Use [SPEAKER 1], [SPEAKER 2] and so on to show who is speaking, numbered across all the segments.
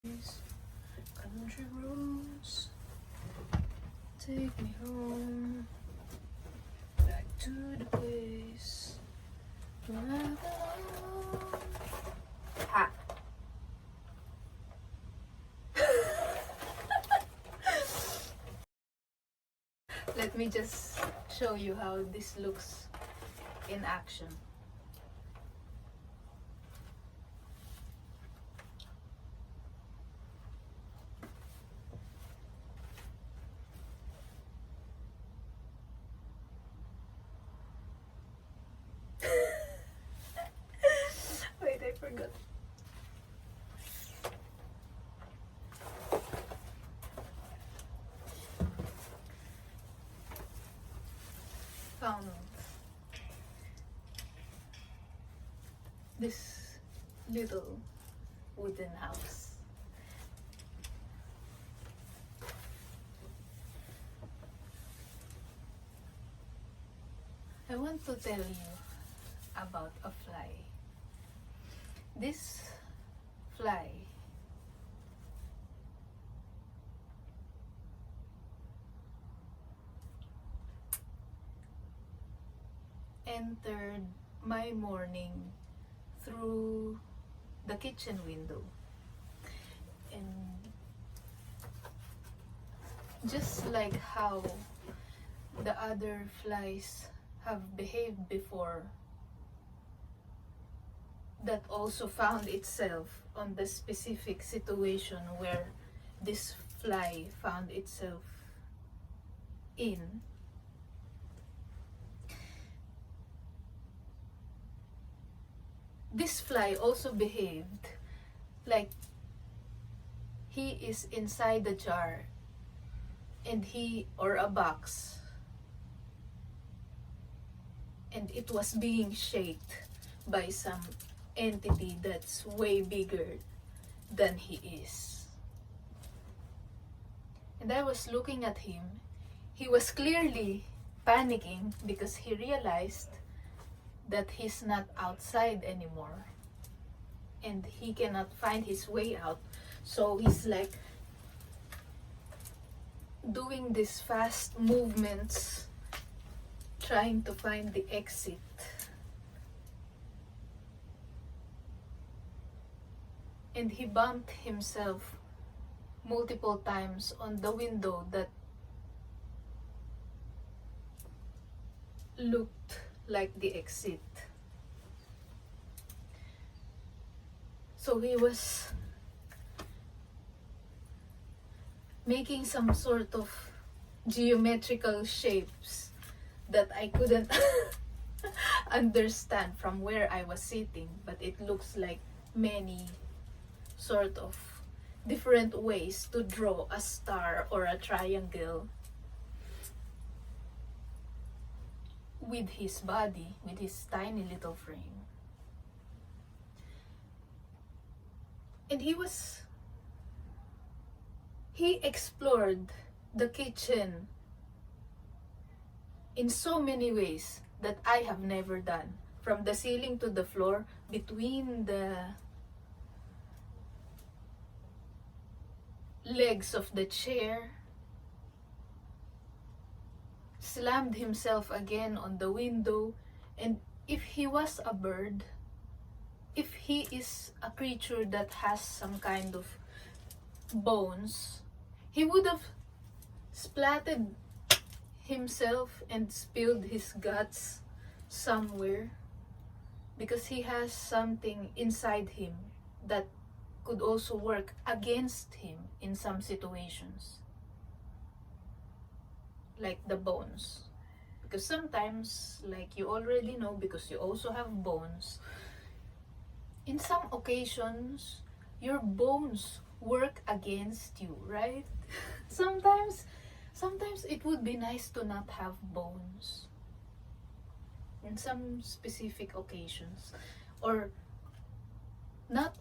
[SPEAKER 1] Country roads, take me home, back to the place where I belong. Ha! Let me just show you how this looks in action. Wait, I forgot. Found this little wooden house. I want to tell you about a fly. This fly entered my morning through the kitchen window, and just like how the other flies have behaved before, that also found itself on the specific situation where this fly found itself in. This fly also behaved like he is inside the jar and or a box, and it was being shaped by some entity that's way bigger than he is. And I was looking at him. He was clearly panicking because he realized that he's not outside anymore and he cannot find his way out. So he's like doing these fast movements, trying to find the exit. And he bumped himself multiple times on the window that looked like the exit. So he was making some sort of geometrical shapes that I couldn't understand from where I was sitting, but it looks like many sort of different ways to draw a star or a triangle with his body, with his tiny little frame. And he explored the kitchen in so many ways that I have never done. From the ceiling to the floor, between the legs of the chair, slammed himself again on the window. And if he was a bird, if he is a creature that has some kind of bones, he would have splatted himself and spilled his guts somewhere, because he has something inside him that could also work against him in some situations, like the bones. Because sometimes, like you already know, because you also have bones, in some occasions your bones work against you, right? sometimes it would be nice to not have bones in some specific occasions, or not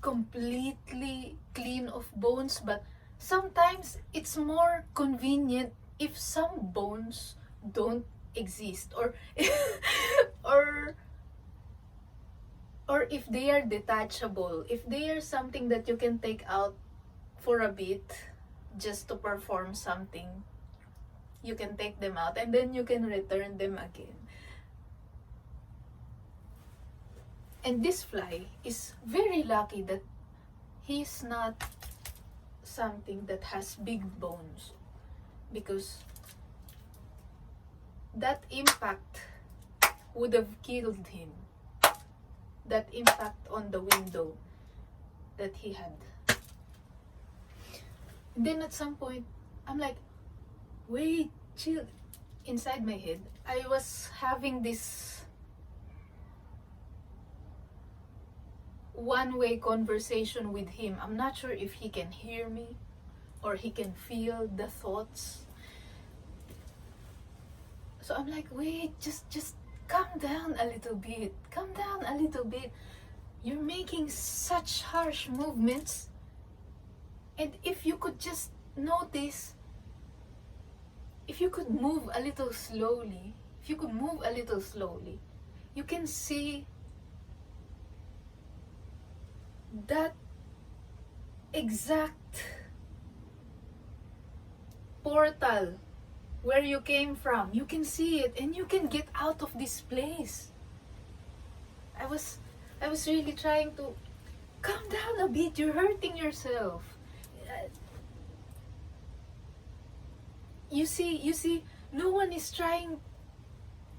[SPEAKER 1] completely clean of bones, but sometimes it's more convenient if some bones don't exist, or or or if they are detachable, if they are something that you can take out for a bit just to perform something, you can take them out and then you can return them again. And this fly is very lucky that he's not something that has big bones, because that impact would have killed him. That impact on the window that he had. And then at some point, I'm like, wait, chill. Inside my head, I was having this one-way conversation with him. I'm not sure if he can hear me or he can feel the thoughts. So I'm like, wait, just calm down a little bit. Calm down a little bit. You're making such harsh movements. And if you could just notice, if you could move a little slowly, you can see that exact portal where you came from. You can see it and you can get out of this place. I was really trying to calm down a bit. You're hurting yourself. You see, no one is trying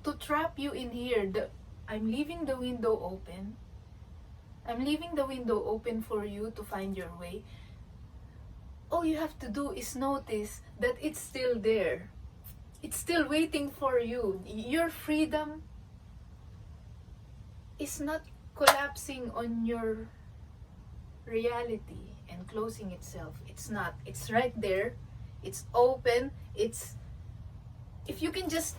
[SPEAKER 1] to trap you in here. I'm leaving the window open. I'm leaving the window open for you to find your way. All you have to do is notice that it's still there. It's still waiting for you. Your freedom is not collapsing on your reality and closing itself. It's not. It's right there. It's open. If you can just,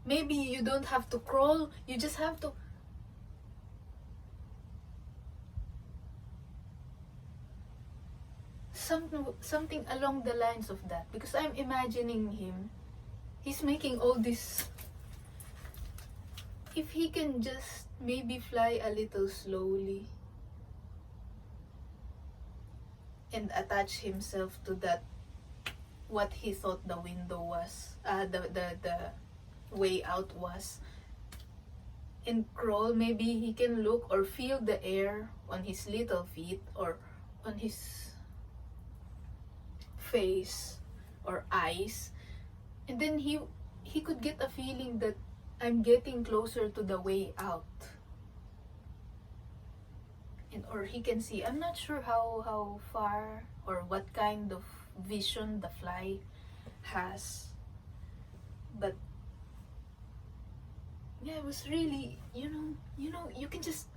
[SPEAKER 1] maybe you don't have to crawl, you just have to something along the lines of that, because I'm imagining him. He's making all this. If he can just maybe fly a little slowly and attach himself to that, what he thought the window was, the way out was, and crawl, maybe he can look or feel the air on his little feet or on his face or eyes, and then he could get a feeling that I'm getting closer to the way out. And or he can see, I'm not sure how far or what kind of vision the fly has, but yeah, it was really, you can just,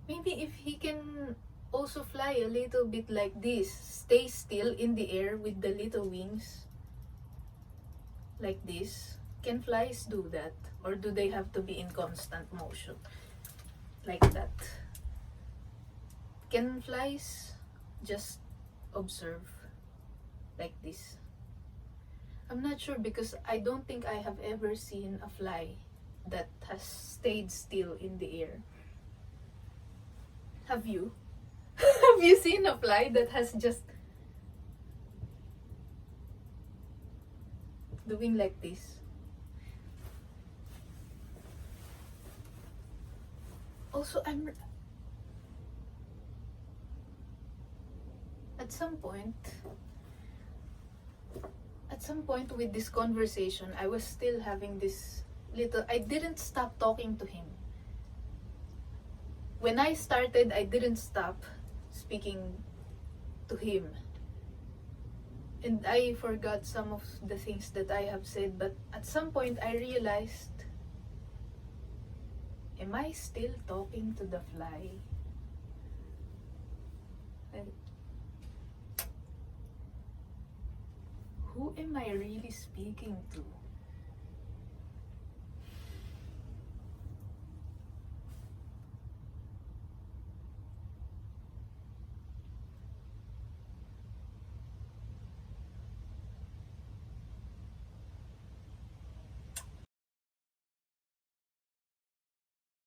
[SPEAKER 1] maybe if he can also fly a little bit like this, stay still in the air with the little wings like this. Can flies do that, or do they have to be in constant motion like that? Can flies just observe like this? I'm not sure, because I don't think I have ever seen a fly that has stayed still in the air. Have you? Have you seen a fly that has just doing like this? Also, at some point with this conversation, I was still having this little, I didn't stop talking to him. When I started, I didn't stop speaking to him. And I forgot some of the things that I have said, but at some point I realized, am I still talking to the fly? And who am I really speaking to?